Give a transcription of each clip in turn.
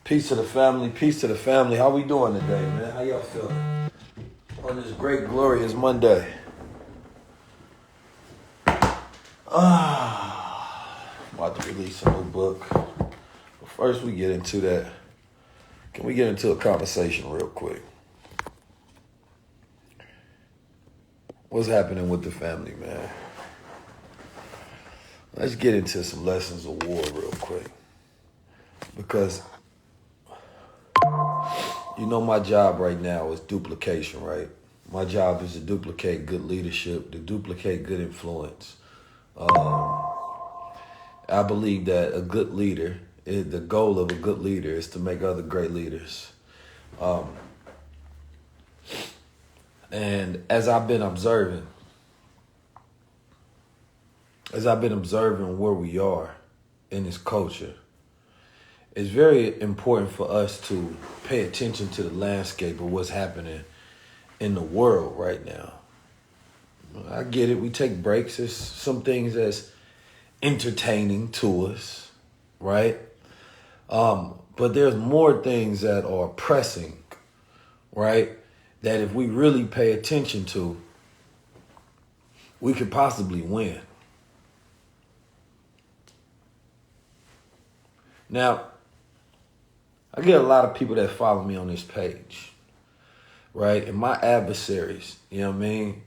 Peace to the family, peace to the family. How we doing today, man? How y'all feeling on this great, glorious Monday? I'm about to release a new book. But first we get into that. Can we get into a conversation real quick? What's happening with the family, man? Let's get into some lessons of war real quick. Because you know my job right now is duplication, right? My job is to duplicate good leadership, to duplicate good influence. I believe that a good leader, the goal of a good leader is to make other great leaders. And as I've been observing where we are in this culture, it's very important for us to pay attention to the landscape of what's happening in the world right now. I get it. We take breaks. There's some things that's entertaining to us, right? But there's more things that are pressing, right? That if we really pay attention to, we could possibly win. Now, I get a lot of people that follow me on this page, right? And my adversaries, you know what I mean?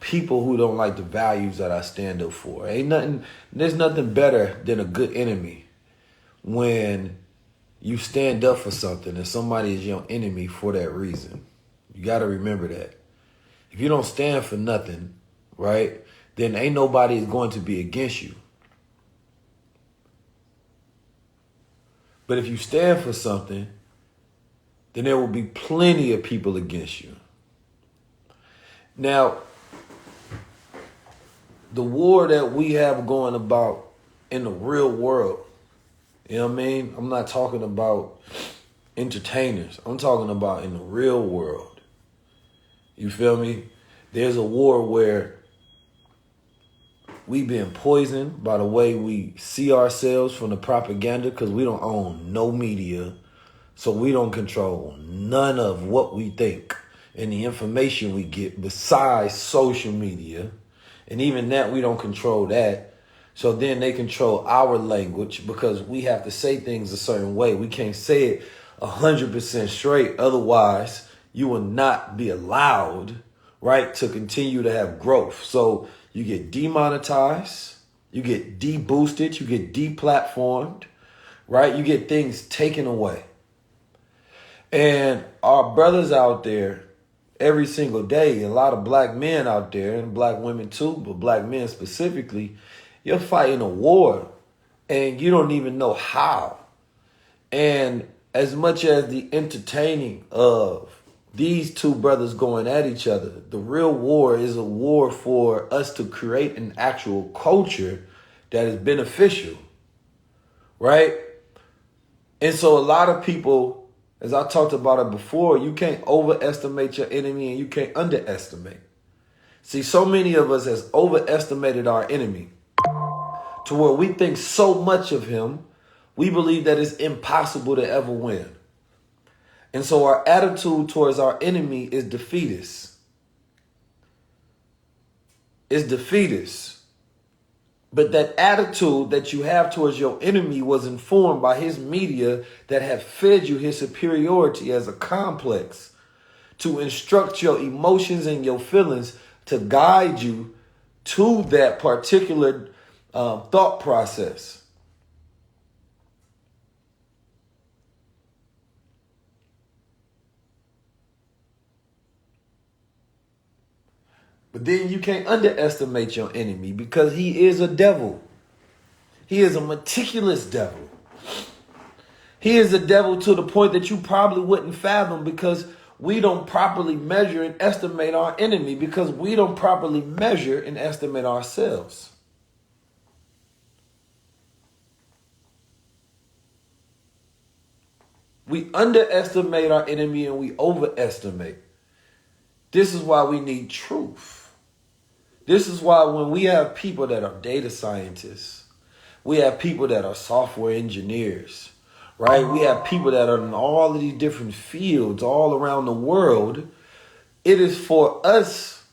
People who don't like the values that I stand up for. There's nothing better than a good enemy when you stand up for something and somebody is your enemy for that reason. You got to remember that. If you don't stand for nothing, right, then ain't nobody going to be against you. But if you stand for something, then there will be plenty of people against you. Now, the war that we have going about in the real world, you know what I mean? I'm not talking about entertainers. I'm talking about in the real world. You feel me? There's a war where we being poisoned by the way we see ourselves from the propaganda because we don't own no media. So we don't control none of what we think and the information we get besides social media. And even that, we don't control that. So then they control our language because we have to say things a certain way. We can't say it 100% straight. Otherwise, you will not be allowed, right, to continue to have growth. So you get demonetized, you get deboosted, you get deplatformed, right? You get things taken away. And our brothers out there, every single day, a lot of black men out there, and black women too, but black men specifically, you're fighting a war and you don't even know how. And as much as the entertaining of these two brothers going at each other, the real war is a war for us to create an actual culture that is beneficial, right? And so a lot of people, as I talked about it before, you can't overestimate your enemy and you can't underestimate. See, so many of us has overestimated our enemy to where we think so much of him, we believe that it's impossible to ever win. And so our attitude towards our enemy is defeatist. It's defeatist. But that attitude that you have towards your enemy was informed by his media that have fed you his superiority as a complex to instruct your emotions and your feelings to guide you to that particular thought process. But then you can't underestimate your enemy because he is a devil. He is a meticulous devil. He is a devil to the point that you probably wouldn't fathom because we don't properly measure and estimate our enemy because we don't properly measure and estimate ourselves. We underestimate our enemy and we overestimate. This is why we need truth. This is why when we have people that are data scientists, we have people that are software engineers, right? We have people that are in all of these different fields all around the world. It is for us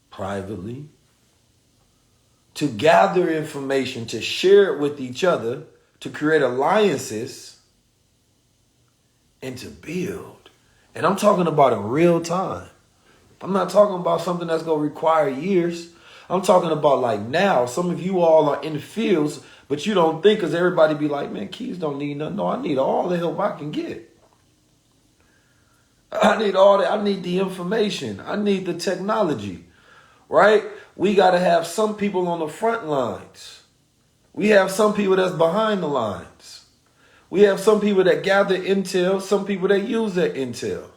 privately to gather information, to share it with each other, to create alliances, and to build. And I'm talking about in real time. I'm not talking about something that's going to require years. I'm talking about like now. Some of you all are in fields, but you don't think, because everybody be like, man, Keys don't need nothing. No, I need all the help I can get. I need all that. I need the information. I need the technology, right? We got to have some people on the front lines. We have some people that's behind the lines. We have some people that gather intel, some people that use that intel.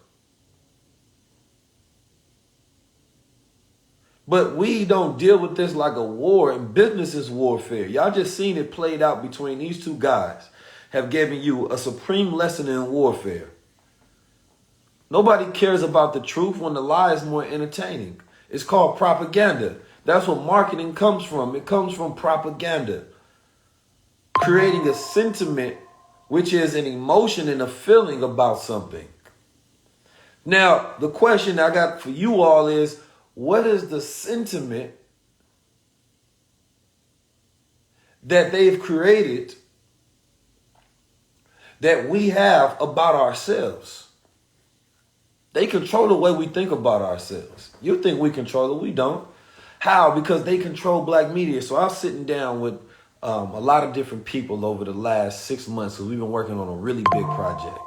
But we don't deal with this like a war, and business is warfare. Y'all just seen it played out between these two guys, have given you a supreme lesson in warfare. Nobody cares about the truth when the lie is more entertaining. It's called propaganda. That's what marketing comes from. It comes from propaganda. Creating a sentiment, which is an emotion and a feeling about something. Now, the question I got for you all is, what is the sentiment that they've created that we have about ourselves? They control the way we think about ourselves. You think we control it, we don't. How? Because they control black media. So I was sitting down with a lot of different people over the last 6 months, because we've been working on a really big project.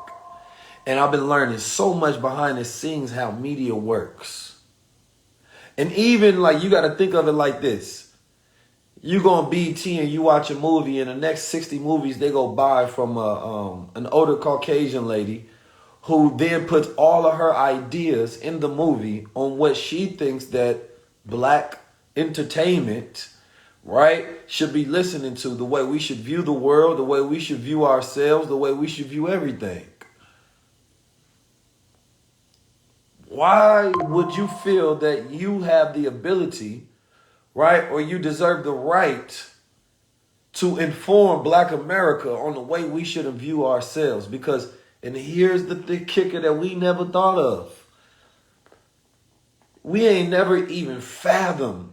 And I've been learning so much behind the scenes how media works. And even like, you got to think of it like this. You go on BT and you watch a movie, and the next 60 movies they go buy from an older Caucasian lady, who then puts all of her ideas in the movie on what she thinks that black entertainment, right, should be listening to, the way we should view the world, the way we should view ourselves, the way we should view everything. Why would you feel that you have the ability, right, or you deserve the right to inform black America on the way we should view ourselves? Because, and here's the kicker that we never thought of. We ain't never even fathomed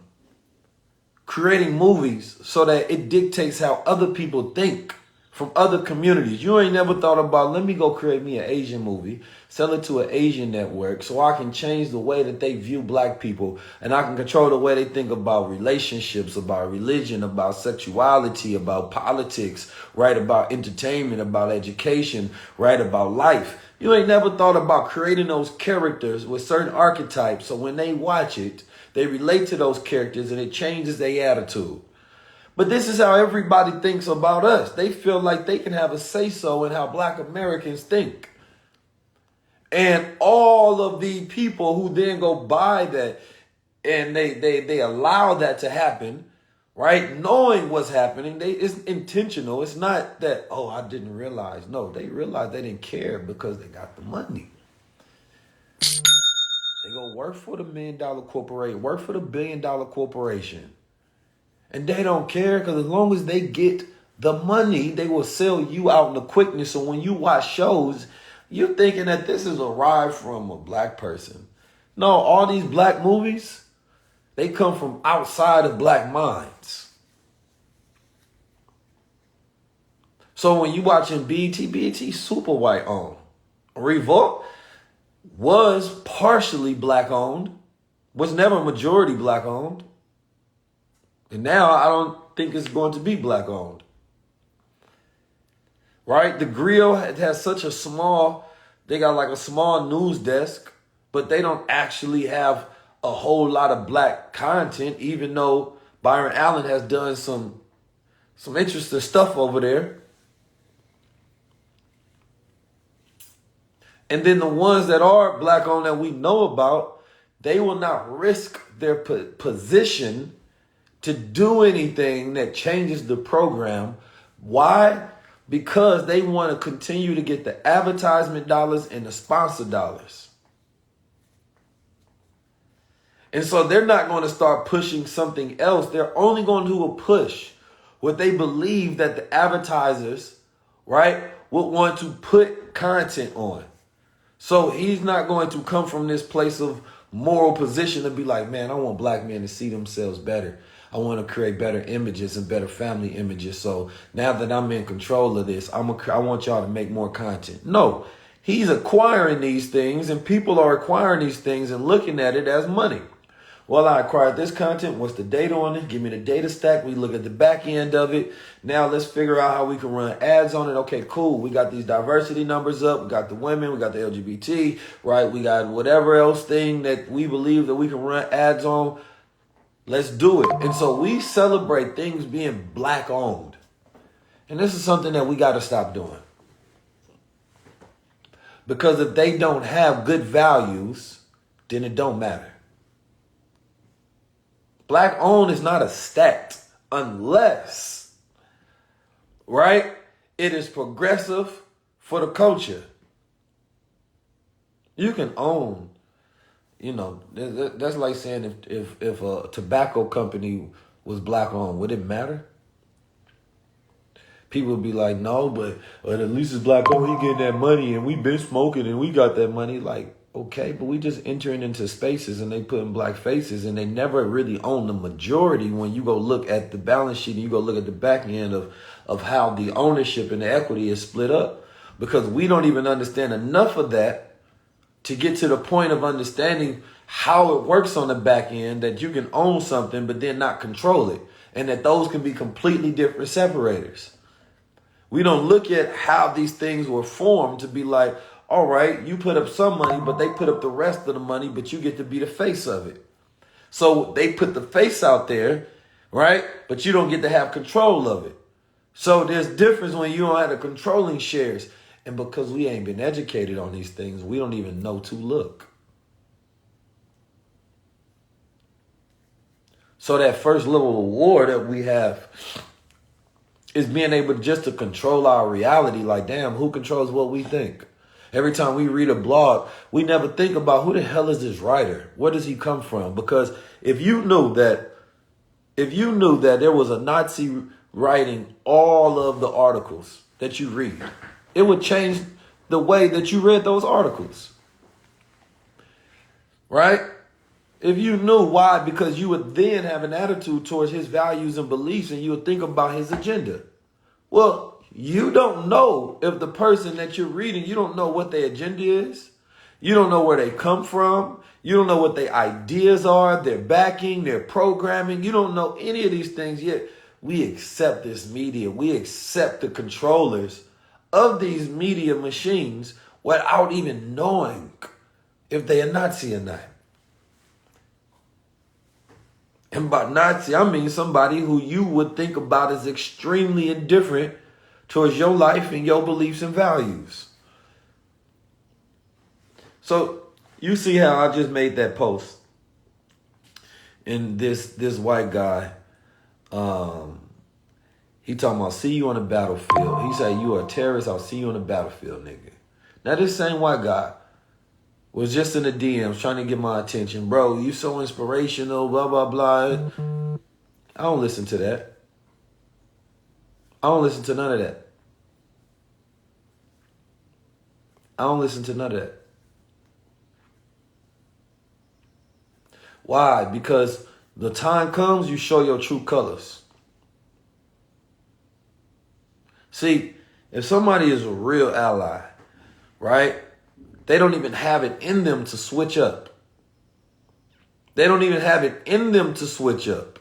creating movies so that it dictates how other people think from other communities. You ain't never thought about, let me go create me an Asian movie, sell it to an Asian network so I can change the way that they view black people, and I can control the way they think about relationships, about religion, about sexuality, about politics, right, about entertainment, about education, right, about life. You ain't never thought about creating those characters with certain archetypes, so when they watch it, they relate to those characters and it changes their attitude. But this is how everybody thinks about us. They feel like they can have a say-so in how black Americans think. And all of the people who then go buy that, and they allow that to happen, right? Knowing what's happening, it's intentional. It's not that, oh, I didn't realize. No, they realized they didn't care because they got the money. They go work for the $1 million corporation, work for the $1 billion corporation. And they don't care, because as long as they get the money, they will sell you out in the quickness. So when you watch shows, you're thinking that this is a ride from a black person. No, all these black movies, they come from outside of black minds. So when you watching BET super white owned. Revolt was partially black owned, was never majority black owned. And now I don't think it's going to be black owned. Right? The Grill has such a small, they got like a small news desk, but they don't actually have a whole lot of black content, even though Byron Allen has done some interesting stuff over there. And then the ones that are black owned that we know about, they will not risk their position to do anything that changes the program. Why? Because they want to continue to get the advertisement dollars and the sponsor dollars. And so they're not going to start pushing something else. They're only going to do a push what they believe that the advertisers, right, would want to put content on. So he's not going to come from this place of moral position to be like, man, I want black men to see themselves better. I want to create better images and better family images. So now that I'm in control of this, I want y'all to make more content. No, he's acquiring these things, and people are acquiring these things and looking at it as money. Well, I acquired this content. What's the data on it? Give me the data stack. We look at the back end of it. Now let's figure out how we can run ads on it. Okay, cool. We got these diversity numbers up. We got the women. We got the LGBT, right? We got whatever else thing that we believe that we can run ads on. Let's do it. And so we celebrate things being black owned. And this is something that we got to stop doing. Because if they don't have good values, then it don't matter. Black owned is not a stat unless, right, it is progressive for the culture. You can own, that's like saying if a tobacco company was black owned, would it matter? People would be like, no, but at least it's black owned, he getting that money and we been smoking and we got that money. Like, okay, but we just entering into spaces and they putting black faces and they never really own the majority. When you go look at the balance sheet and you go look at the back end of how the ownership and the equity is split up, because we don't even understand enough of that to get to the point of understanding how it works on the back end, that you can own something but then not control it, and that those can be completely different separators. We don't look at how these things were formed to be like, all right, you put up some money, but they put up the rest of the money, but you get to be the face of it. So they put the face out there, right? But you don't get to have control of it. So there's difference when you don't have the controlling shares. And because we ain't been educated on these things, we don't even know to look. So that first level of war that we have is being able just to control our reality. Like, damn, who controls what we think? Every time we read a blog, we never think about who the hell is this writer? Where does he come from? Because if you knew that there was a Nazi writing all of the articles that you read, it would change the way that you read those articles. Right? If you knew why, because you would then have an attitude towards his values and beliefs and you would think about his agenda. Well, you don't know if the person that you're reading, you don't know what their agenda is. You don't know where they come from. You don't know what their ideas are, their backing, their programming. You don't know any of these things yet. We accept this media. We accept the controllers of these media machines without even knowing if they are Nazi or not. And by Nazi, I mean somebody who you would think about as extremely indifferent towards your life and your beliefs and values. So you see how I just made that post. And this white guy, he talking about, see you on the battlefield. He said, you are a terrorist, I'll see you on the battlefield, nigga. Now this same white guy was just in the DMs trying to get my attention. Bro, you so inspirational, blah, blah, blah. I don't listen to that. I don't listen to none of that. I don't listen to none of that. Why? Because the time comes, you show your true colors. See, if somebody is a real ally, right? They don't even have it in them to switch up. They don't even have it in them to switch up.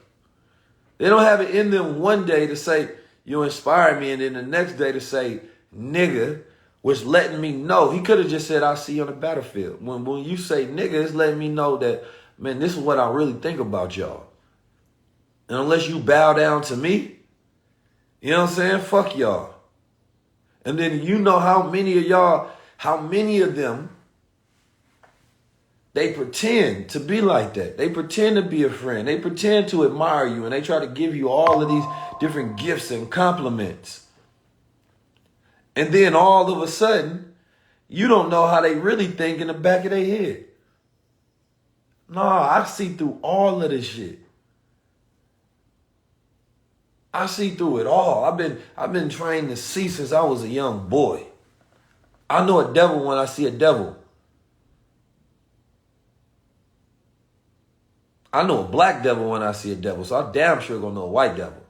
They don't have it in them one day to say, you inspire me, and then the next day to say, nigga, which letting me know. He could have just said, I'll see you on the battlefield. When you say nigga, it's letting me know that, man, this is what I really think about y'all. And unless you bow down to me, you know what I'm saying? Fuck y'all. And then you know how many of them, they pretend to be like that. They pretend to be a friend. They pretend to admire you, and they try to give you all of these different gifts and compliments. And then all of a sudden, you don't know how they really think in the back of their head. No, I see through all of this shit. I see through it all. I've been trained to see since I was a young boy. I know a devil when I see a devil. I know a black devil when I see a devil, so I damn sure gonna know a white devil.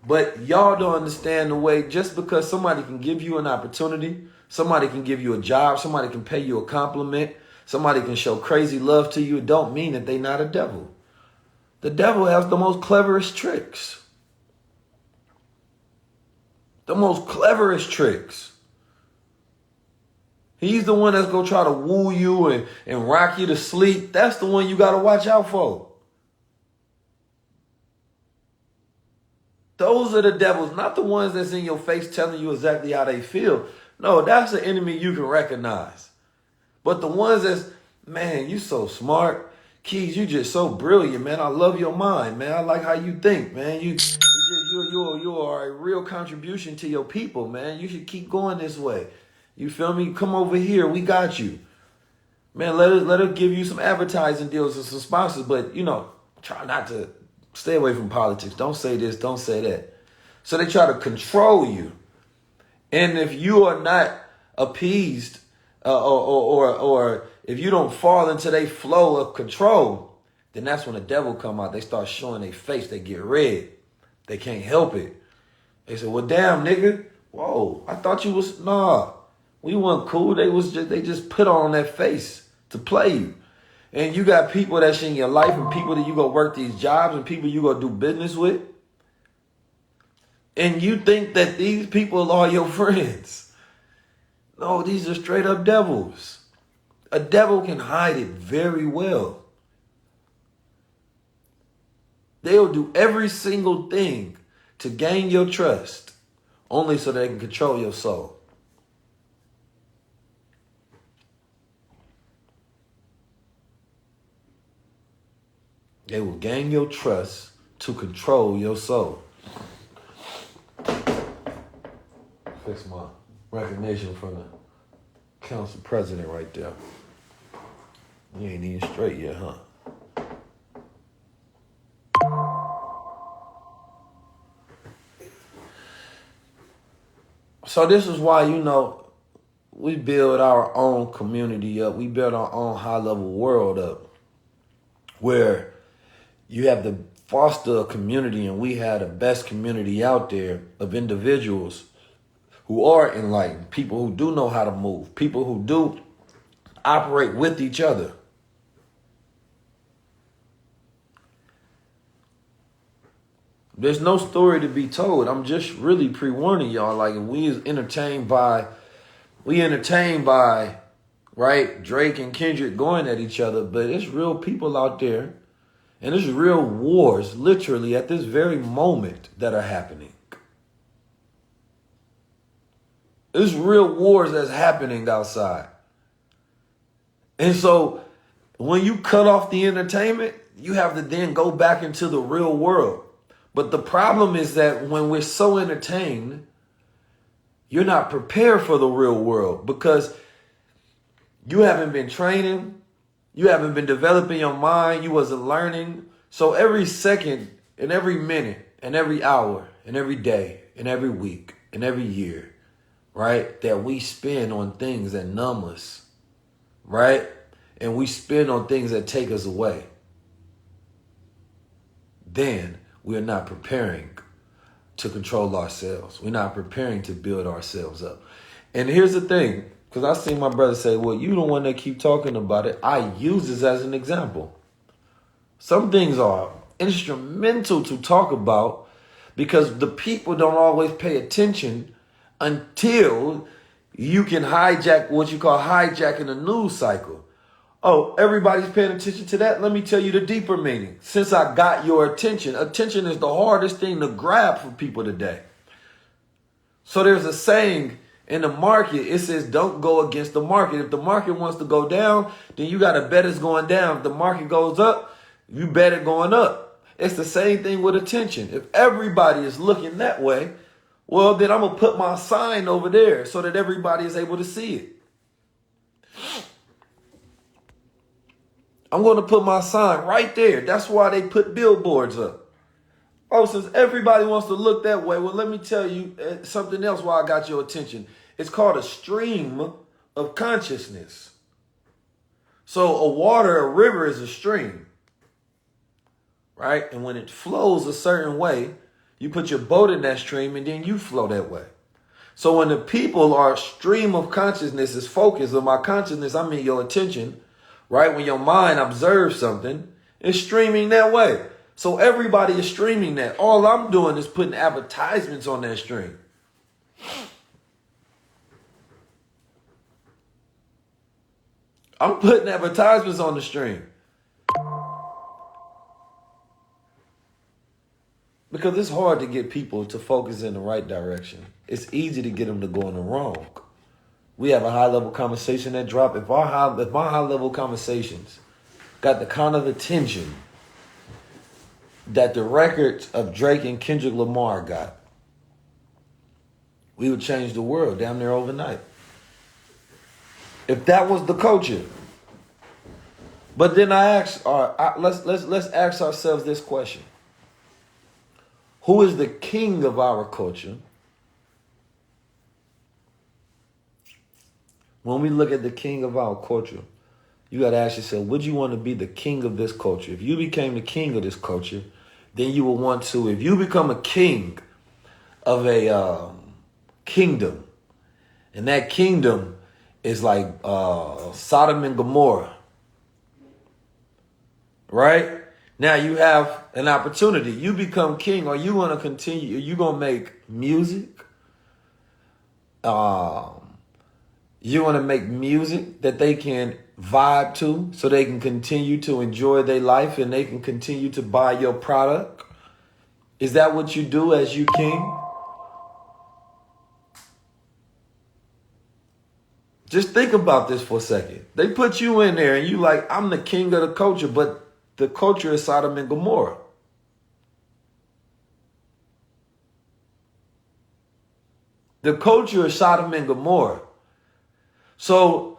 But y'all don't understand the way, just because somebody can give you an opportunity, somebody can give you a job, somebody can pay you a compliment, somebody can show crazy love to you, it don't mean that they not a devil. The devil has the most cleverest tricks. The most cleverest tricks. He's the one that's going to try to woo you and rock you to sleep. That's the one you got to watch out for. Those are the devils, not the ones that's in your face telling you exactly how they feel. No, that's an enemy you can recognize. But the ones that's, man, you so smart. Keys, you just so brilliant, man. I love your mind, man. I like how you think, man. You are a real contribution to your people, man. You should keep going this way. You feel me? Come over here. We got you. Man, let her give you some advertising deals and some sponsors, but, try not to stay away from politics. Don't say this, don't say that. So they try to control you. And if you are not appeased or if you don't fall into their flow of control, then that's when the devil come out. They start showing their face. They get red. They can't help it. They say, well, damn, nigga. Whoa, I thought you was, nah. We weren't cool. They just put on that face to play you. And you got people that's in your life and people that you go work these jobs and people you go do business with. And you think that these people are your friends. No, these are straight up devils. A devil can hide it very well. They'll do every single thing to gain your trust, only so they can control your soul. They will gain your trust to control your soul. Fix my recognition from the council president right there. You ain't even straight yet, huh? So this is why, we build our own community up. We build our own high-level world up where you have to foster a community, and we have the best community out there of individuals who are enlightened, people who do know how to move, people who do operate with each other. There's no story to be told. I'm just really pre-warning y'all. Like, we is entertained by, right, Drake and Kendrick going at each other, but it's real people out there. And there's real wars, literally, at this very moment that are happening. There's real wars that's happening outside. And so when you cut off the entertainment, you have to then go back into the real world. But the problem is that when we're so entertained, you're not prepared for the real world because you haven't been training. You haven't been developing your mind. You wasn't learning. So every second and every minute and every hour and every day and every week and every year, right, that we spend on things that numb us, right, and we spend on things that take us away, then we're not preparing to control ourselves. We're not preparing to build ourselves up. And here's the thing. Because I seen my brother say, well, you the one that keep talking about it. I use this as an example. Some things are instrumental to talk about because the people don't always pay attention until you can hijack what you call hijacking the news cycle. Oh, everybody's paying attention to that? Let me tell you the deeper meaning. Since I got your attention, attention is the hardest thing to grab for people today. So there's a saying in the market, it says don't go against the market. If the market wants to go down, then you got to bet it's going down. If the market goes up, you bet it going up. It's the same thing with attention. If everybody is looking that way, well, then I'm going to put my sign over there so that everybody is able to see it. I'm going to put my sign right there. That's why they put billboards up. Oh, since everybody wants to look that way, well, let me tell you something else while I got your attention. It's called a stream of consciousness. So a river is a stream, right? And when it flows a certain way, you put your boat in that stream and then you flow that way. So when the people are stream of consciousness is focused on my consciousness, I mean your attention, right? When your mind observes something, it's streaming that way. So everybody is streaming that. All I'm doing is putting advertisements on that stream. I'm putting advertisements on the stream. Because it's hard to get people to focus in the right direction. It's easy to get them to go in the wrong. We have a high-level conversation that drop. If my high-level conversations got the kind of attention that the records of Drake and Kendrick Lamar got, we would change the world damn near overnight. If that was the culture. But then let's ask ourselves this question. Who is the king of our culture? When we look at the king of our culture, you got to ask yourself, would you want to be the king of this culture? If you became the king of this culture, then you will want to, if you become a king of a kingdom, and that kingdom is like Sodom and Gomorrah, right? Now you have an opportunity. You become king. Are you going to continue? Are you going to make music? You want to make music that they can vibe to so they can continue to enjoy their life and they can continue to buy your product? Is that what you do as you king? Just think about this for a second. They put you in there and you like, I'm the king of the culture, but the culture is Sodom and Gomorrah. The culture is Sodom and Gomorrah. So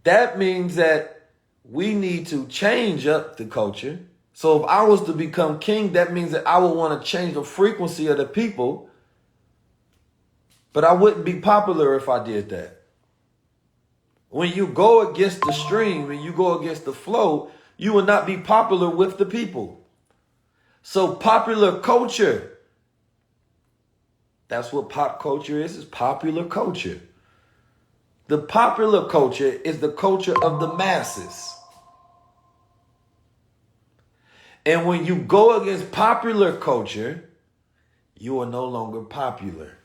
that means that we need to change up the culture. So if I was to become king, that means that I would want to change the frequency of the people. But I wouldn't be popular if I did that. When you go against the stream and you go against the flow, you will not be popular with the people. So popular culture, that's what pop culture is popular culture. The popular culture is the culture of the masses. And when you go against popular culture, you are no longer popular.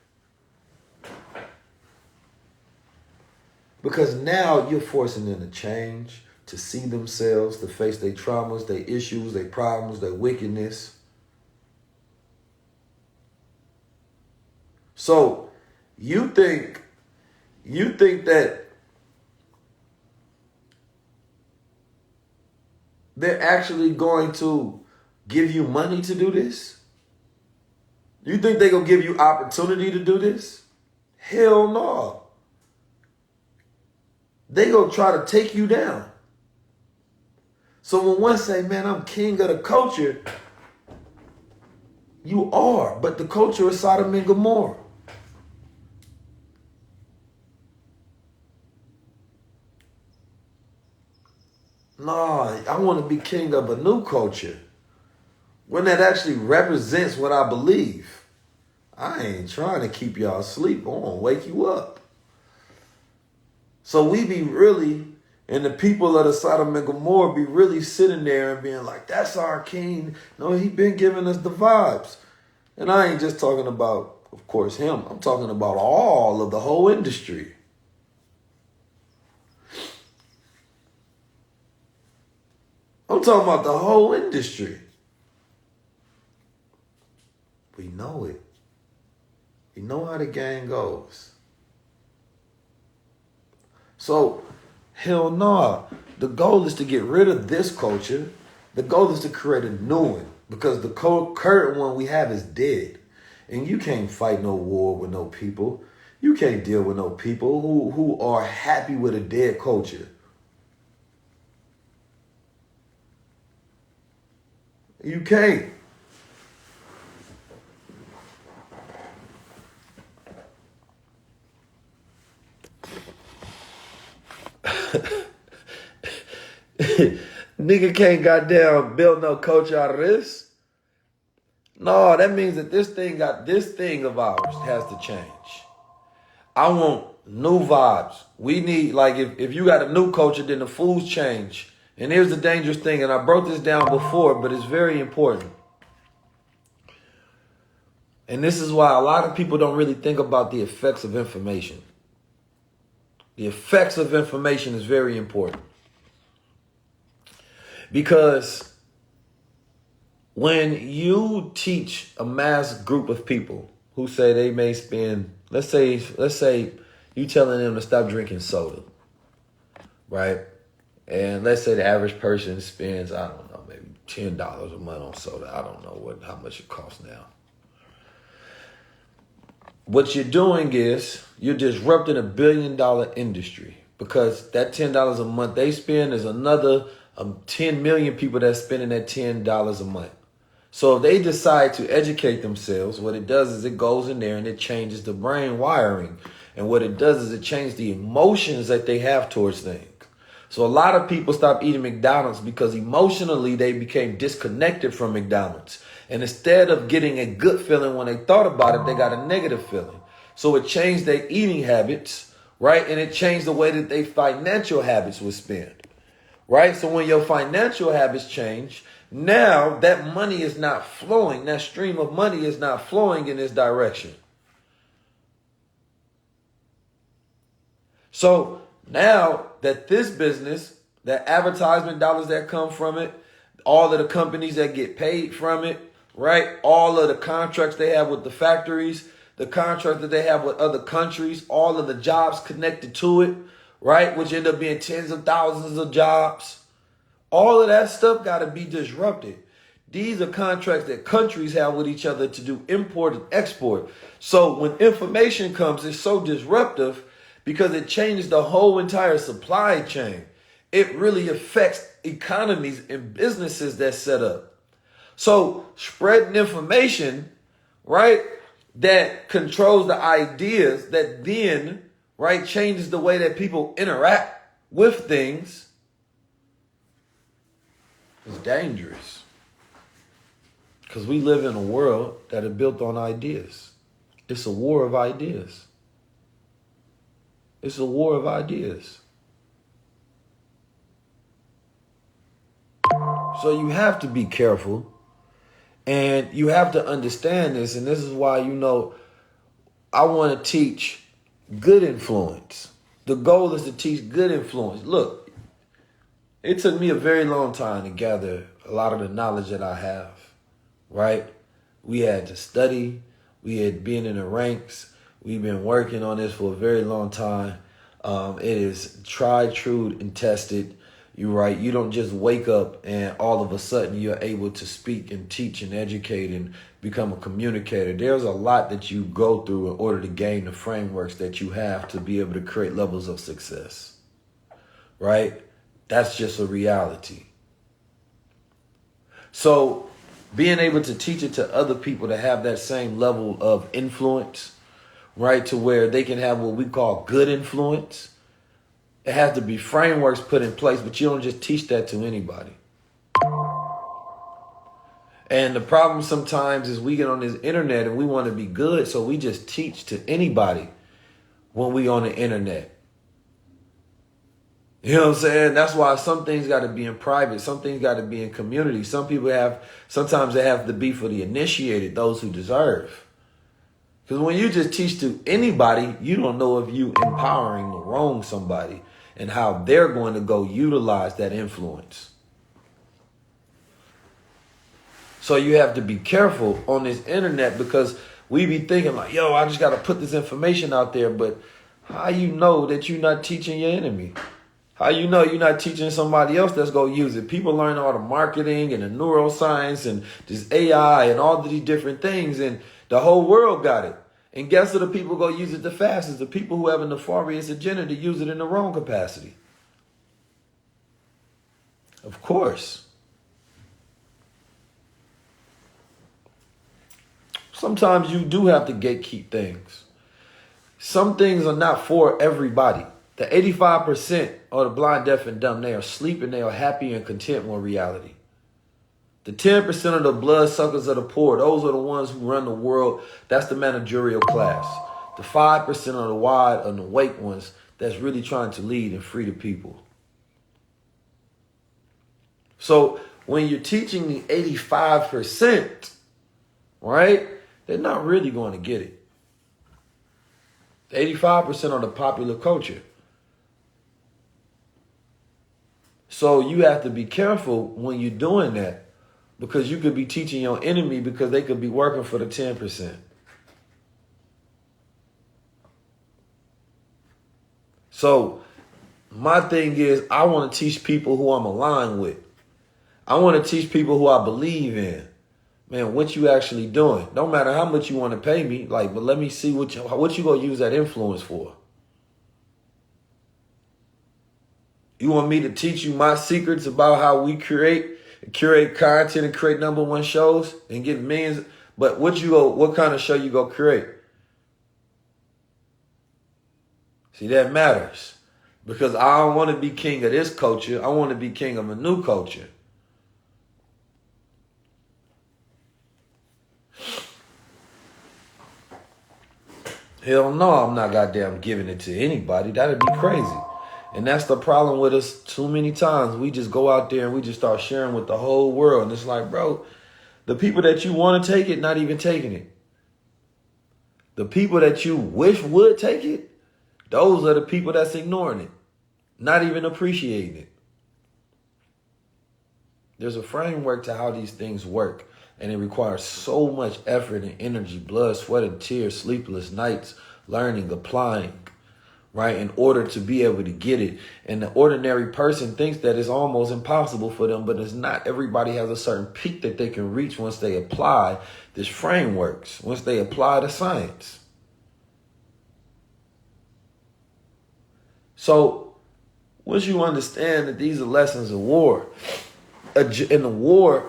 Because now you're forcing them to change, to see themselves, to face their traumas, their issues, their problems, their wickedness. So you think that they're actually going to give you money to do this? You think they're going to give you opportunity to do this? Hell no. They going to try to take you down. So when one say, man, I'm king of the culture, you are, but the culture is Sodom and Gomorrah. No, I want to be king of a new culture. One that actually represents what I believe. I ain't trying to keep y'all asleep. I want to wake you up. So we be really, and the people of the Sodom and Gomorrah be really sitting there and being like, that's our king. No, he been giving us the vibes. And I ain't just talking about, of course, him. I'm talking about all of the whole industry. I'm talking about the whole industry. We know it. We know how the game goes. So, hell no. The goal is to get rid of this culture. The goal is to create a new one. Because the current one we have is dead. And you can't fight no war with no people. You can't deal with no people who are happy with a dead culture. You can't. Nigga can't goddamn build no culture out of this. No, that means that this thing of ours has to change. I want new vibes. We need, like, if you got a new culture, then the foods change. And here's the dangerous thing, and I broke this down before, but it's very important. And this is why a lot of people don't really think about the effects of information. The effects of information is very important. Because when you teach a mass group of people who say they may spend, let's say you telling them to stop drinking soda, right? And let's say the average person spends, I don't know, maybe $10 a month on soda. I don't know how much it costs now. What you're doing is you're disrupting $1 billion industry, because that $10 a month they spend is another 10 million people that's spending that $10 a month. So if they decide to educate themselves, what it does is it goes in there and it changes the brain wiring. And what it does is it changes the emotions that they have towards things. So a lot of people stop eating McDonald's because emotionally they became disconnected from McDonald's. And instead of getting a good feeling when they thought about it, they got a negative feeling. So it changed their eating habits, right? And it changed the way that their financial habits would spend, right? So when your financial habits change, now that money is not flowing. That stream of money is not flowing in this direction. So now that this business, that advertisement dollars that come from it, all of the companies that get paid from it, right? All of the contracts they have with the factories, the contracts that they have with other countries, all of the jobs connected to it, right? Which end up being tens of thousands of jobs. All of that stuff got to be disrupted. These are contracts that countries have with each other to do import and export. So when information comes, it's so disruptive because it changes the whole entire supply chain. It really affects economies and businesses that's set up. So spreading information, right, that controls the ideas that then, right, changes the way that people interact with things is dangerous. Because we live in a world that is built on ideas. It's a war of ideas. It's a war of ideas. So you have to be careful. And you have to understand this. And this is why, I want to teach good influence. The goal is to teach good influence. Look, it took me a very long time to gather a lot of the knowledge that I have, right? We had to study. We had been in the ranks. We've been working on this for a very long time. It is tried, true, and tested. You're right. You don't just wake up and all of a sudden you're able to speak and teach and educate and become a communicator. There's a lot that you go through in order to gain the frameworks that you have to be able to create levels of success, right? That's just a reality. So being able to teach it to other people to have that same level of influence, right, to where they can have what we call good influence. It has to be frameworks put in place, but you don't just teach that to anybody. And the problem sometimes is we get on this internet and we want to be good, so we just teach to anybody when we on the internet. You know what I'm saying? That's why some things got to be in private. Some things got to be in community. Sometimes they have to be for the initiated, those who deserve. Because when you just teach to anybody, you don't know if you empowering the wrong somebody and how they're going to go utilize that influence. So you have to be careful on this internet, because we be thinking like, yo, I just got to put this information out there. But how you know that you're not teaching your enemy? How you know you're not teaching somebody else that's going to use it? People learn all the marketing and the neuroscience and this AI and all of these different things, and the whole world got it. And guess who the people go use it the fastest? The people who have a nefarious agenda to use it in the wrong capacity. Of course. Sometimes you do have to gatekeep things. Some things are not for everybody. The 85% are the blind, deaf, and dumb. They are sleeping. They are happy and content with reality. The 10% of the bloodsuckers of the poor, those are the ones who run the world. That's the managerial class. The 5% are the wide and awake ones that's really trying to lead and free the people. So when you're teaching the 85%, right, they're not really going to get it. The 85% are the popular culture. So you have to be careful when you're doing that, because you could be teaching your enemy because they could be working for the 10%. So my thing is, I want to teach people who I'm aligned with. I want to teach people who I believe in. Man, what you actually doing? Don't matter how much you want to pay me, but let me see what you gonna use that influence for. You want me to teach you my secrets about how we curate content and create #1 shows and get millions? But what kind of show you go create? See, that matters, because I don't want to be king of this culture. I want to be king of a new culture. Hell no, I'm not goddamn giving it to anybody. That'd be crazy. And that's the problem with us too many times. We just go out there and we just start sharing with the whole world. And it's like, bro, the people that you want to take it, not even taking it. The people that you wish would take it, those are the people that's ignoring it, not even appreciating it. There's a framework to how these things work. And it requires so much effort and energy, blood, sweat, and tears, sleepless nights, learning, applying, right, in order to be able to get it. And the ordinary person thinks that it's almost impossible for them, but it's not. Everybody has a certain peak that they can reach once they apply this frameworks, once they apply the science. So once you understand that these are lessons of war, in the war,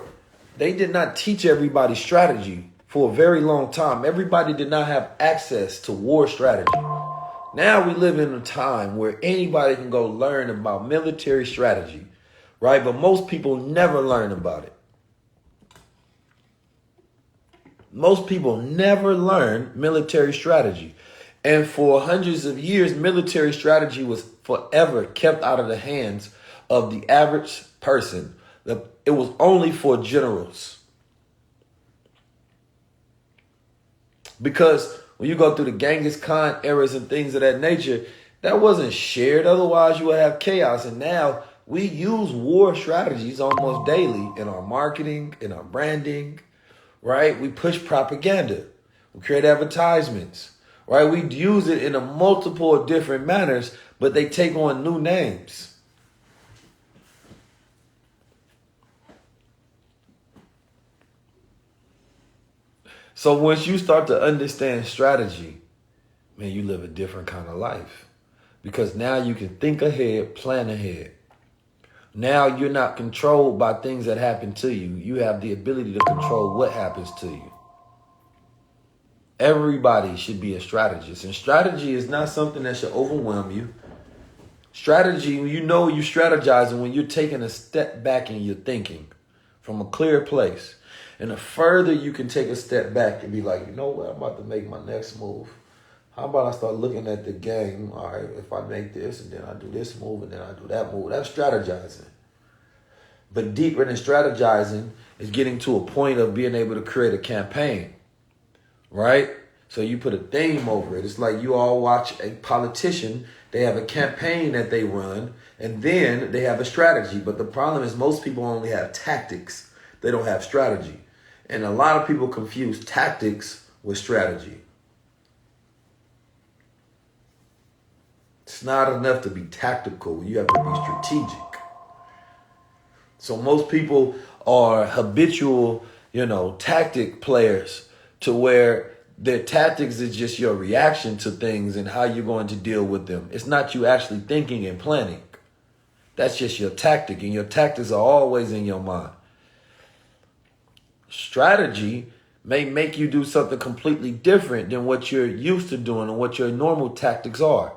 they did not teach everybody strategy for a very long time. Everybody did not have access to war strategy. Now we live in a time where anybody can go learn about military strategy, right? But most people never learn about it. Most people never learn military strategy. And for hundreds of years, military strategy was forever kept out of the hands of the average person. It was only for generals. Because when you go through the Genghis Khan eras and things of that nature, that wasn't shared. Otherwise, you would have chaos. And now we use war strategies almost daily in our marketing, in our branding, right? We push propaganda. We create advertisements, right? We use it in a multiple of different manners, but they take on new names. So once you start to understand strategy, man, you live a different kind of life. Because now you can think ahead, plan ahead. Now you're not controlled by things that happen to you. You have the ability to control what happens to you. Everybody should be a strategist. And strategy is not something that should overwhelm you. Strategy, you know you're strategizing when you're taking a step back in your thinking from a clear place. And the further you can take a step back and be like, you know what, I'm about to make my next move. How about I start looking at the game? All right, if I make this and then I do this move and then I do that move, that's strategizing. But deeper than strategizing is getting to a point of being able to create a campaign, right? So you put a theme over it. It's like you all watch a politician. They have a campaign that they run, and then they have a strategy. But the problem is most people only have tactics. They don't have strategy. And a lot of people confuse tactics with strategy. It's not enough to be tactical. You have to be strategic. So most people are habitual, tactic players, to where their tactics is just your reaction to things and how you're going to deal with them. It's not you actually thinking and planning. That's just your tactic, and your tactics are always in your mind. Strategy may make you do something completely different than what you're used to doing and what your normal tactics are.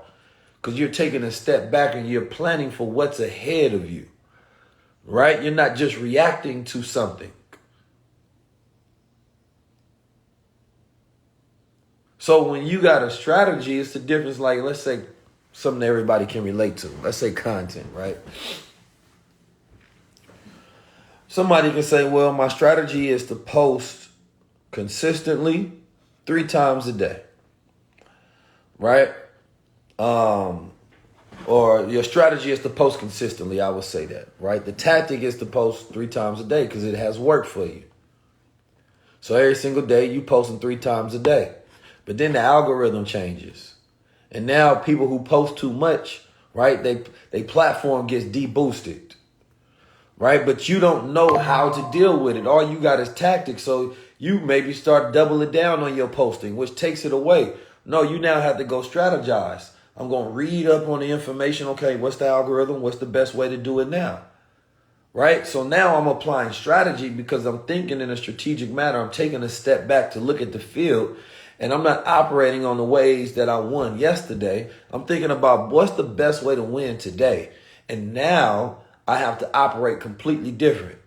Because you're taking a step back and you're planning for what's ahead of you, right? You're not just reacting to something. So when you got a strategy, it's the difference. Like, let's say something everybody can relate to. Let's say content, right? Somebody can say, well, my strategy is to post consistently 3 times a day, right? Or your strategy is to post consistently. I would say that, right? The tactic is to post 3 times a day because it has worked for you. So every single day you posting 3 times a day. But then the algorithm changes. And now people who post too much, right? They platform gets deboosted, right? But you don't know how to deal with it. All you got is tactics. So you maybe start doubling down on your posting, which takes it away. No, you now have to go strategize. I'm going to read up on the information. Okay, what's the algorithm? What's the best way to do it now? Right? So now I'm applying strategy because I'm thinking in a strategic manner. I'm taking a step back to look at the field, and I'm not operating on the ways that I won yesterday. I'm thinking about what's the best way to win today. And now I have to operate completely different.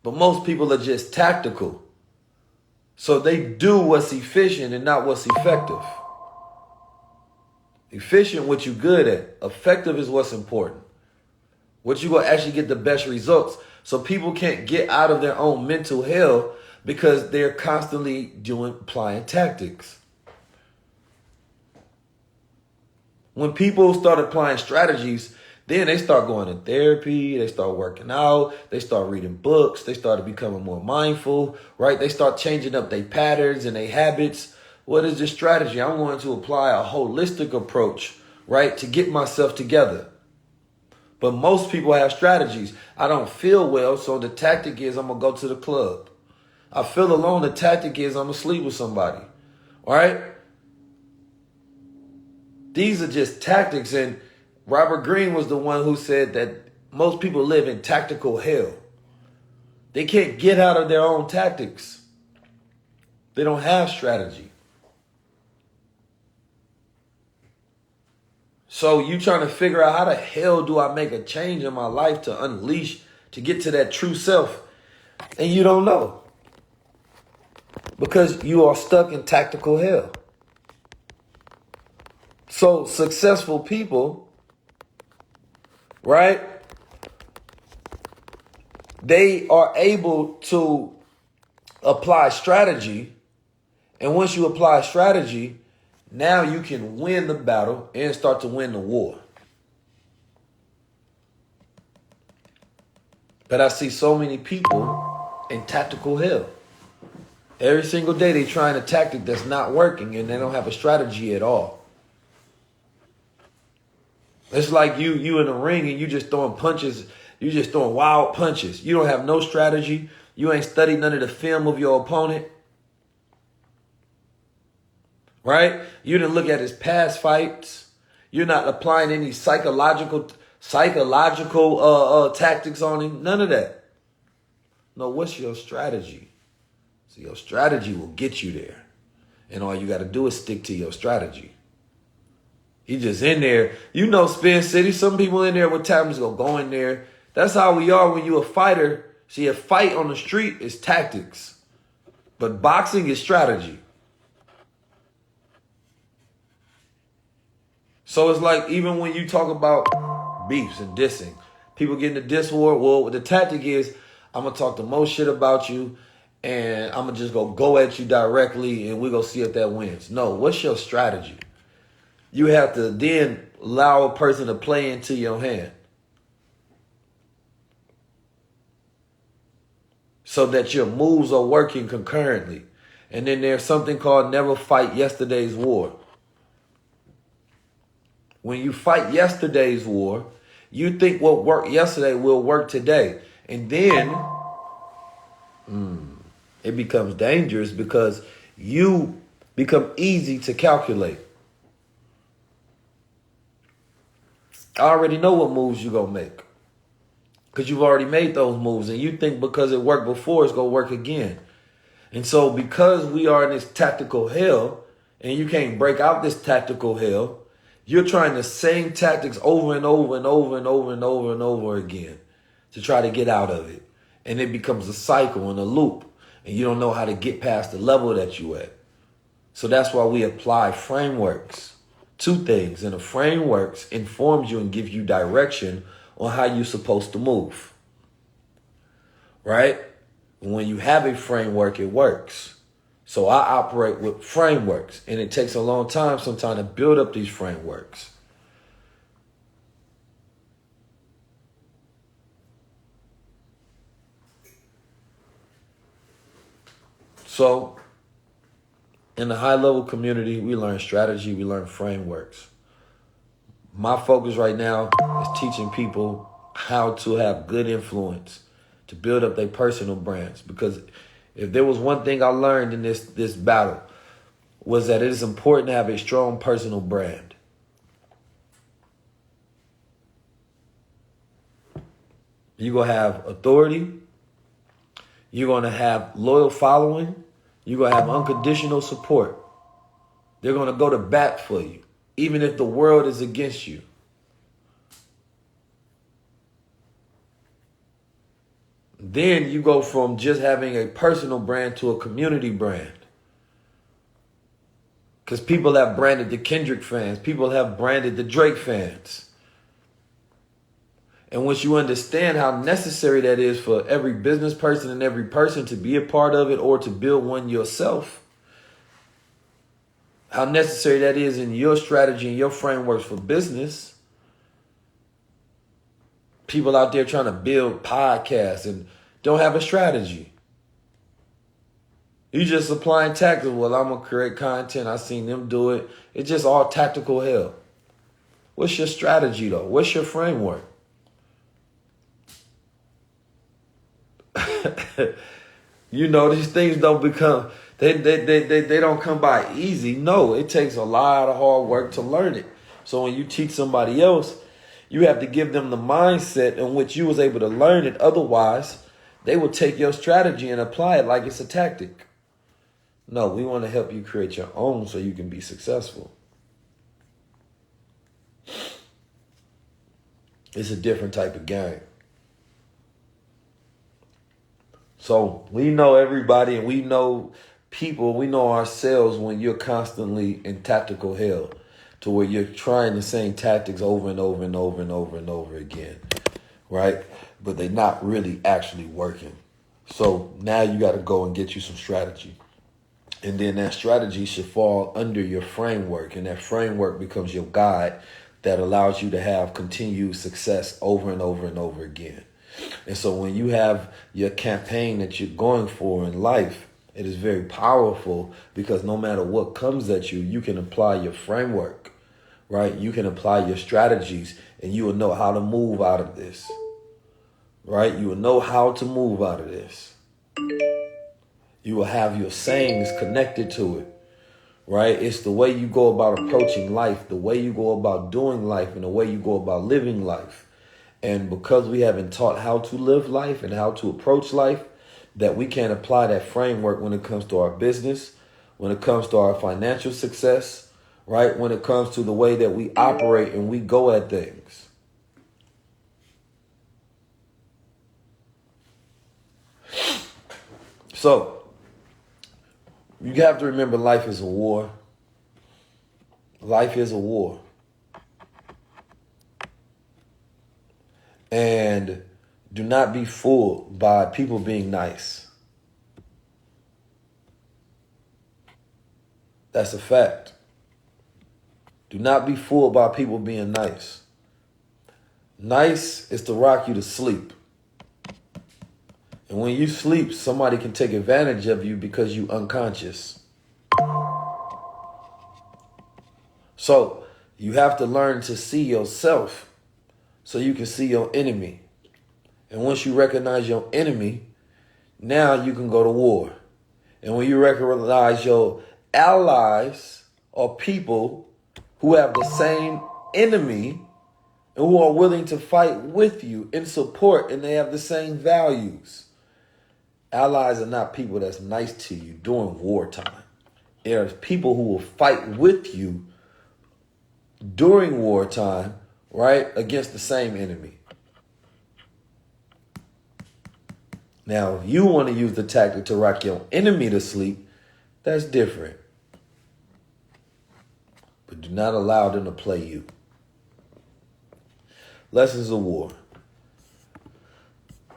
But most people are just tactical. So they do what's efficient and not what's effective. Efficient, what you're good at. Effective is what's important. What you going to actually get the best results. So people can't get out of their own mental hell because they're constantly applying tactics. When people start applying strategies, then they start going to therapy, they start working out, they start reading books, they start becoming more mindful, right? They start changing up their patterns and their habits. What is the strategy? I'm going to apply a holistic approach, right, to get myself together. But most people have strategies. I don't feel well, so the tactic is I'm going to go to the club. I feel alone, the tactic is I'm going to sleep with somebody, all right? These are just tactics, and Robert Greene was the one who said that most people live in tactical hell. They can't get out of their own tactics. They don't have strategy. So you trying to figure out how the hell do I make a change in my life to unleash, to get to that true self, and you don't know. Because you are stuck in tactical hell. So successful people, right? They are able to apply strategy. And once you apply strategy, now you can win the battle and start to win the war. But I see so many people in tactical hell. Every single day they trying a tactic that's not working and they don't have a strategy at all. It's like you in the ring and you just throwing punches. You just throwing wild punches. You don't have no strategy. You ain't studied none of the film of your opponent. Right? You didn't look at his past fights. You're not applying any psychological tactics on him. None of that. No, what's your strategy? So your strategy will get you there. And all you got to do is stick to your strategy. He just in there. You know Spin City, some people in there with time just gonna go in there. That's how we are when you a fighter. See, a fight on the street is tactics. But boxing is strategy. So it's like even when you talk about beefs and dissing, people get in the diss war. Well, the tactic is I'm going to talk the most shit about you and I'm going to just go at you directly and we're going to see if that wins. No, what's your strategy? You have to then allow a person to play into your hand so that your moves are working concurrently. And then there's something called never fight yesterday's war. When you fight yesterday's war, you think what worked yesterday will work today. And then it becomes dangerous because you become easy to calculate. I already know what moves you're going to make because you've already made those moves. And you think because it worked before, it's going to work again. And so because we are in this tactical hell and you can't break out this tactical hell, you're trying the same tactics over and over and over and over and over and over again to try to get out of it. And it becomes a cycle and a loop. And you don't know how to get past the level that you at. So that's why we apply frameworks to things. And the frameworks informs you and gives you direction on how you're supposed to move. Right? When you have a framework, it works. So I operate with frameworks. And it takes a long time sometimes to build up these frameworks. So in the high level community, we learn strategy, we learn frameworks. My focus right now is teaching people how to have good influence, to build up their personal brands. Because if there was one thing I learned in this battle, was that it is important to have a strong personal brand. You're going to have authority. You're going to have loyal following. You're going to have unconditional support. They're going to go to bat for you, even if the world is against you. Then you go from just having a personal brand to a community brand. Because people have branded the Kendrick fans. People have branded the Drake fans. And once you understand how necessary that is for every business person and every person to be a part of it or to build one yourself, how necessary that is in your strategy and your frameworks for business. People out there trying to build podcasts and don't have a strategy. You just applying tactics. Well, I'm going to create content. I seen them do it. It's just all tactical hell. What's your strategy, though? What's your framework? You know, these things don't become, they don't come by easy. No, it takes a lot of hard work to learn it. So when you teach somebody else, you have to give them the mindset in which you was able to learn it. Otherwise, they will take your strategy and apply it like it's a tactic. No, we want to help you create your own so you can be successful. It's a different type of game. So we know everybody and we know people, we know ourselves when you're constantly in tactical hell to where you're trying the same tactics over and over and over and over and over again, right? But they're not really actually working. So now you got to go and get you some strategy. And then that strategy should fall under your framework. And that framework becomes your guide that allows you to have continued success over and over and over again. And so when you have your campaign that you're going for in life, it is very powerful because no matter what comes at you, you can apply your framework, right? You can apply your strategies and you will know how to move out of this, right? You will know how to move out of this. You will have your sayings connected to it, right? It's the way you go about approaching life, the way you go about doing life, and the way you go about living life. And because we haven't taught how to live life and how to approach life, that we can't apply that framework when it comes to our business, when it comes to our financial success, right? When it comes to the way that we operate and we go at things. So you have to remember life is a war. Life is a war. And do not be fooled by people being nice. That's a fact. Do not be fooled by people being nice. Nice is to rock you to sleep. And when you sleep, somebody can take advantage of you because you're unconscious. So you have to learn to see yourself so you can see your enemy. And once you recognize your enemy, now you can go to war. And when you recognize your allies or people who have the same enemy and who are willing to fight with you in support and they have the same values, Allies are not people that's nice to you during wartime. There's people who will fight with you during wartime, right, against the same enemy. Now, if you want to use the tactic to rock your enemy to sleep, that's different. But do not allow them to play you. Lessons of war.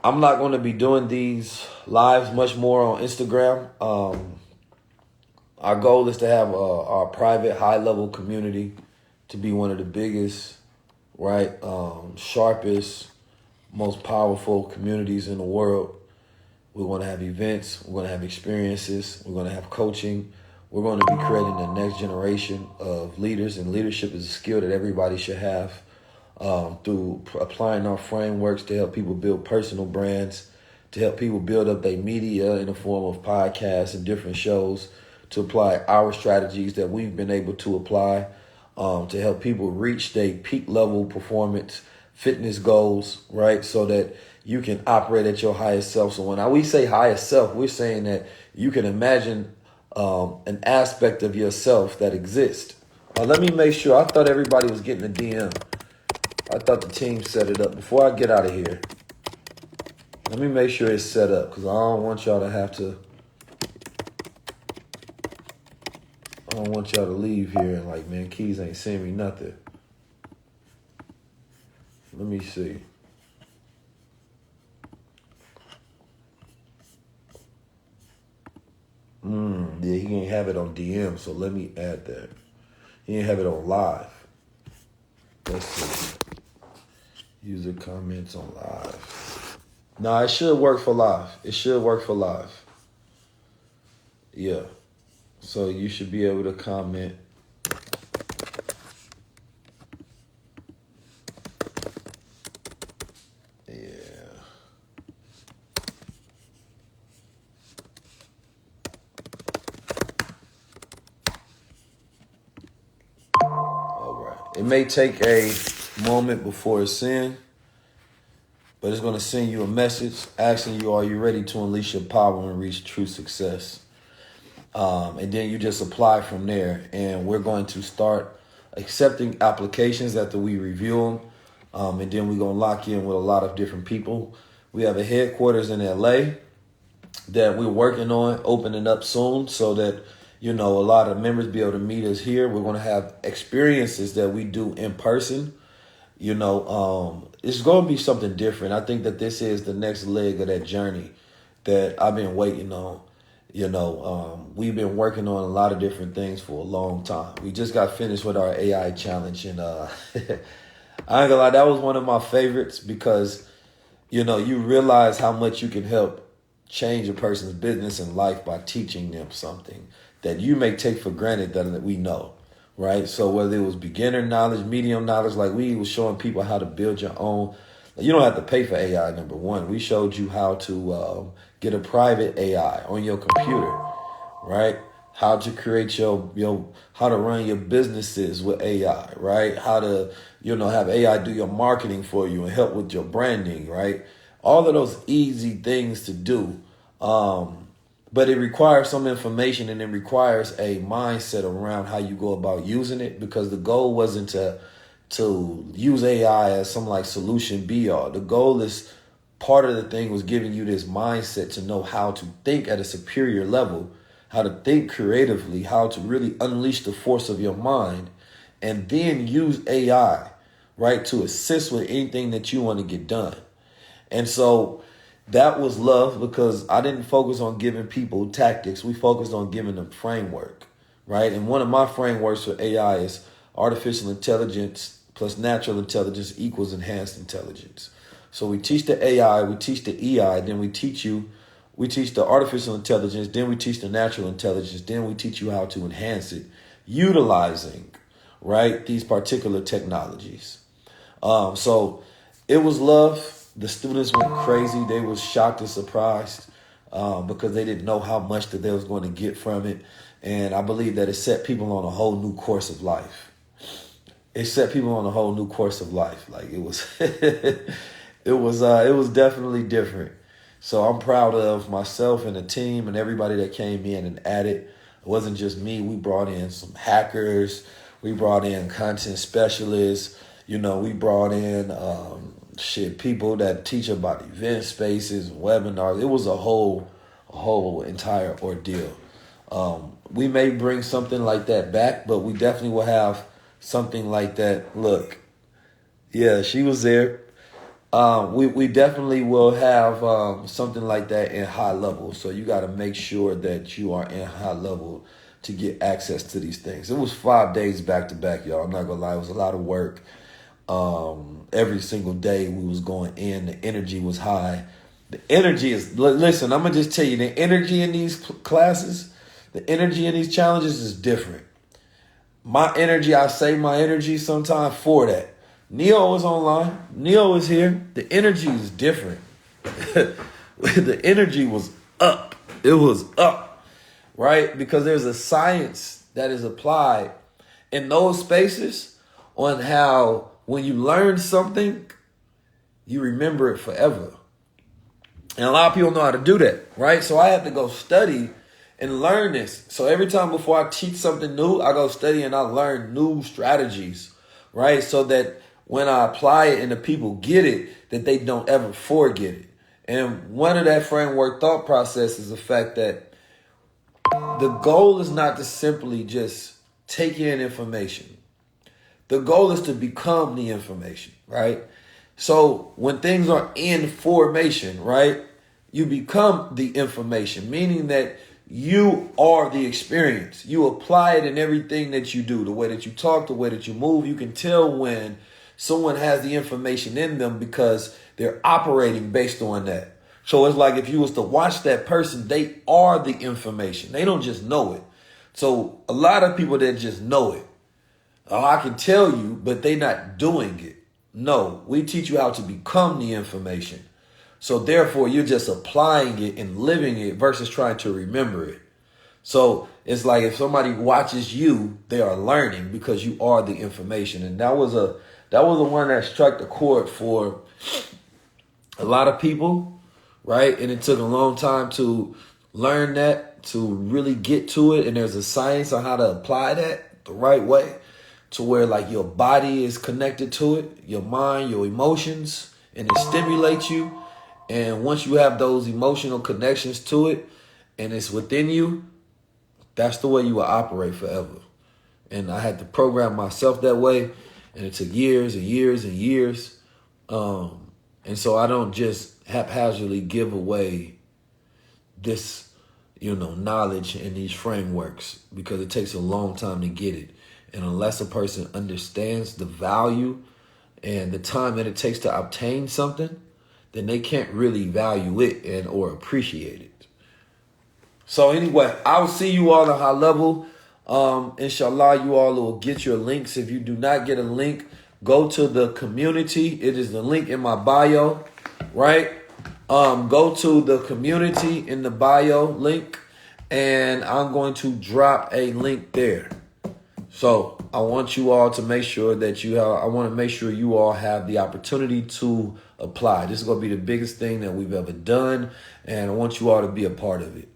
I'm not going to be doing these lives much more on Instagram. Our goal is to have our private, high-level community to be one of the biggest, right, sharpest, most powerful communities in the world. We want to have events. We're going to have experiences. We're going to have coaching. We're going to be creating the next generation of leaders, and leadership is a skill that everybody should have through applying our frameworks to help people build personal brands, to help people build up their media in the form of podcasts and different shows, to apply our strategies that we've been able to apply to help people reach their peak level performance, fitness goals, right? So that you can operate at your highest self. So when we say highest self, we're saying that you can imagine an aspect of yourself that exists. Let me make sure. I thought everybody was getting a DM. I thought the team set it up. Before I get out of here, let me make sure it's set up, because I don't want y'all to have to. I don't want y'all to leave here and like, man, Keys ain't send me nothing. Let me see. Yeah, he ain't have it on DM, so let me add that. He ain't have it on live. Let's see. User comments on live. Nah, it should work for live. It should work for live. Yeah. So you should be able to comment. Yeah. All right. It may take a moment before it's sent, but it's going to send you a message asking you, are you ready to unleash your power and reach true success? And then you just apply from there. And we're going to start accepting applications after we review them. And then we're going to lock in with a lot of different people. We have a headquarters in LA that we're working on opening up soon, so that, you know, a lot of members be able to meet us here. We're going to have experiences that we do in person. You know, it's going to be something different. I think that this is the next leg of that journey that I've been waiting on. You know, we've been working on a lot of different things for a long time. We just got finished with our AI challenge, and I ain't gonna lie, that was one of my favorites, because, you know, you realize how much you can help change a person's business and life by teaching them something that you may take for granted that we know. Right. So whether it was beginner knowledge, medium knowledge, like we was showing people how to build your own. You don't have to pay for AI, number one. We showed you how to get a private AI on your computer. Right. How to create how to run your businesses with AI. Right. How to, you know, have AI do your marketing for you and help with your branding. Right. All of those easy things to do. But it requires some information, and it requires a mindset around how you go about using it, because the goal wasn't to use AI as some like solution be all. The goal is, part of the thing was giving you this mindset to know how to think at a superior level, how to think creatively, how to really unleash the force of your mind, and then use AI, right, to assist with anything that you want to get done. And so that was love, because I didn't focus on giving people tactics. We focused on giving them framework, right? And one of my frameworks for AI is artificial intelligence plus natural intelligence equals enhanced intelligence. So we teach the AI, we teach the EI, then we teach the artificial intelligence, then we teach the natural intelligence, then we teach you how to enhance it utilizing, right, these particular technologies. So it was love. The students went crazy. They was shocked and surprised because they didn't know how much that they was going to get from it. And I believe that it set people on a whole new course of life. It set people on a whole new course of life. Like it was, it was definitely different. So I'm proud of myself and the team and everybody that came in and added. It wasn't just me. We brought in some hackers. We brought in content specialists. We brought in people that teach about event spaces, webinars. It was a whole entire ordeal. We may bring something like that back, but we definitely will have something like that. Look, yeah, she was there. We definitely will have something like that in high level. So you got to make sure that you are in high level to get access to these things. It was 5 days back to back, y'all. I'm not gonna lie, it was a lot of work. Every single day we was going in. The energy was high. The energy is, listen, I'm gonna just tell you, the energy in these classes, the energy in these challenges is different. My energy, I save my energy sometimes for that. Neo is online. Neo is here. The energy is different. The energy was up. It was up, right? Because there's a science that is applied in those spaces on how when you learn something, you remember it forever. And a lot of people know how to do that, right? So I have to go study and learn this. So every time before I teach something new, I go study and I learn new strategies, right? So that when I apply it and the people get it, that they don't ever forget it. And one of that framework thought process is the fact that the goal is not to simply just take in information. The goal is to become the information, right? So when things are in formation, right, you become the information, meaning that you are the experience. You apply it in everything that you do, the way that you talk, the way that you move. You can tell when someone has the information in them because they're operating based on that. So it's like if you was to watch that person, they are the information. They don't just know it. So a lot of people that just know it. Oh, I can tell you, but they not doing it. No, we teach you how to become the information. So therefore, you're just applying it and living it versus trying to remember it. So it's like if somebody watches you, they are learning because you are the information. And that was the one that struck the chord for a lot of people, right? And it took a long time to learn that, to really get to it. And there's a science on how to apply that the right way to where like your body is connected to it, your mind, your emotions, and it stimulates you. And once you have those emotional connections to it and it's within you, that's the way you will operate forever. And I had to program myself that way. And it took years and years and years. And so I don't just haphazardly give away this, knowledge and these frameworks because it takes a long time to get it. And unless a person understands the value and the time that it takes to obtain something, then they can't really value it and or appreciate it. So anyway, I'll see you all at high level. Inshallah, you all will get your links. If you do not get a link, go to the community. It is the link in my bio, right? Go to the community in the bio link, and I'm going to drop a link there. So I want you all to make sure that I want to make sure you all have the opportunity to apply. This is going to be the biggest thing that we've ever done, and I want you all to be a part of it.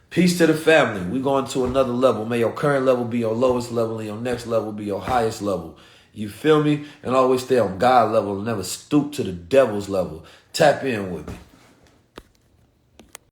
Peace to the family. We're going to another level. May your current level be your lowest level and your next level be your highest level. You feel me? And always stay on God level and never stoop to the devil's level. Tap in with me.